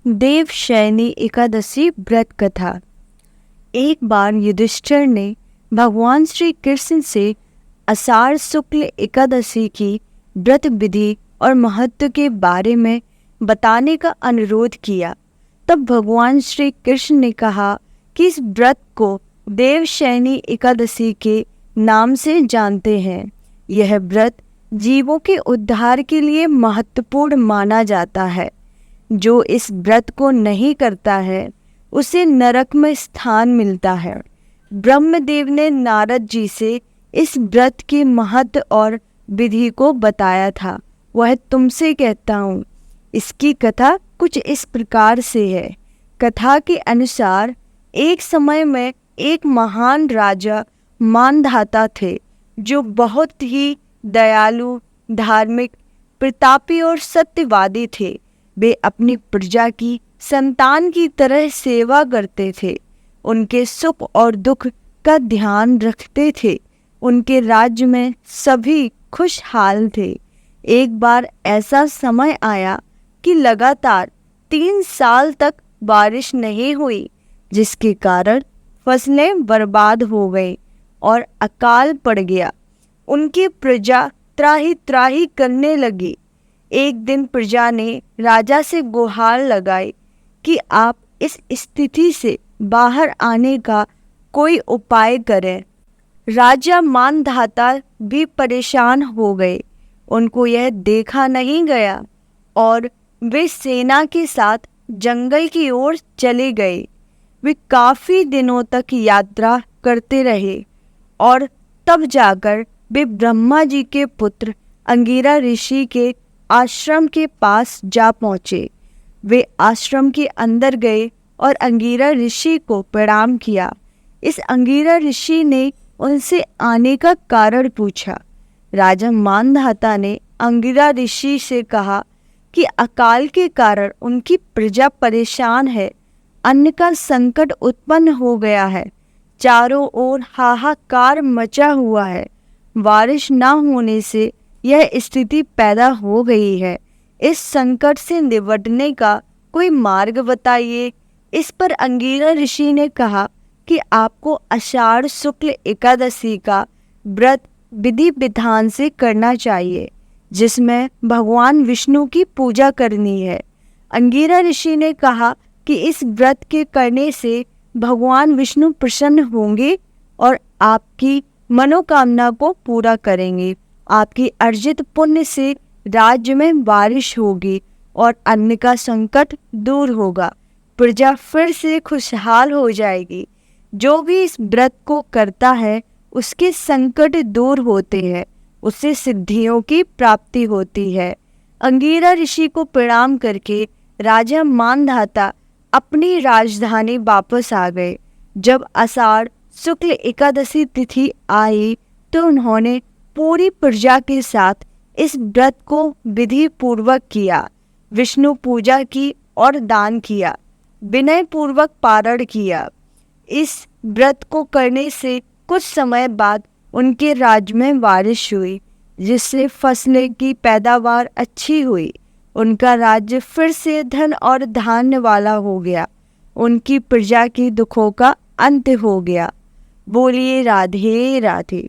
देवशयनी एकादशी व्रत कथा। एक बार युधिष्ठिर ने भगवान श्री कृष्ण से आषाढ़ शुक्ल एकादशी की व्रत विधि और महत्व के बारे में बताने का अनुरोध किया। तब भगवान श्री कृष्ण ने कहा कि इस व्रत को देवशयनी एकादशी के नाम से जानते हैं। यह व्रत जीवों के उद्धार के लिए महत्वपूर्ण माना जाता है। जो इस व्रत को नहीं करता है उसे नरक में स्थान मिलता है। ब्रह्मदेव ने नारद जी से इस व्रत के महत्व और विधि को बताया था। वह तुमसे कहता हूँ। इसकी कथा कुछ इस प्रकार से है। कथा के अनुसार एक समय में एक महान राजा मानधाता थे, जो बहुत ही दयालु, धार्मिक, प्रतापी और सत्यवादी थे। वे अपनी प्रजा की संतान की तरह सेवा करते थे, उनके सुख और दुख का ध्यान रखते थे। उनके राज्य में सभी खुशहाल थे। एक बार ऐसा समय आया कि लगातार 3 साल तक बारिश नहीं हुई, जिसके कारण फसलें बर्बाद हो गई और अकाल पड़ गया। उनकी प्रजा त्राही त्राही करने लगी। एक दिन प्रजा ने राजा से गुहार लगाई कि आप इस स्थिति से बाहर आने का कोई उपाय करें। राजा मानधाता भी परेशान हो गए। उनको यह देखा नहीं गया और वे सेना के साथ जंगल की ओर चले गए। वे काफी दिनों तक यात्रा करते रहे और तब जाकर वे ब्रह्मा जी के पुत्र अंगिरा ऋषि के आश्रम के पास जा पहुँचे। वे आश्रम के अंदर गए और अंगिरा ऋषि को प्रणाम किया। इस अंगिरा ऋषि ने उनसे आने का कारण पूछा। राजा मानधाता ने अंगिरा ऋषि से कहा कि अकाल के कारण उनकी प्रजा परेशान है। अन्न का संकट उत्पन्न हो गया है। चारों ओर हाहाकार मचा हुआ है। बारिश न होने से यह स्थिति पैदा हो गई है। इस संकट से निपटने का कोई मार्ग बताइए। इस पर अंगिरा ऋषि ने कहा कि आपको आषाढ़ शुक्ल एकादशी का व्रत विधि विधान से करना चाहिए, जिसमें भगवान विष्णु की पूजा करनी है। अंगिरा ऋषि ने कहा कि इस व्रत के करने से भगवान विष्णु प्रसन्न होंगे और आपकी मनोकामना को पूरा करेंगे। आपकी अर्जित पुण्य से राज्य में बारिश होगी और अन्न का संकट दूर होगा। प्रजा फिर से खुशहाल हो जाएगी। जो भी इस व्रत को करता है उसके संकट दूर होते हैं, उससे सिद्धियों की प्राप्ति होती है। अंगिरा ऋषि को प्रणाम करके राजा मानधाता अपनी राजधानी वापस आ गए। जब आषाढ़ शुक्ल एकादशी तिथि आई तो उन्होंने पूरी प्रजा के साथ इस व्रत को विधि पूर्वक किया। विष्णु पूजा की और दान किया। विनय पूर्वक पारण किया। इस व्रत को करने से कुछ समय बाद उनके राज्य में बारिश हुई, जिससे फसलें की पैदावार अच्छी हुई। उनका राज्य फिर से धन और धान्य वाला हो गया। उनकी प्रजा के दुखों का अंत हो गया। बोलिए राधे राधे।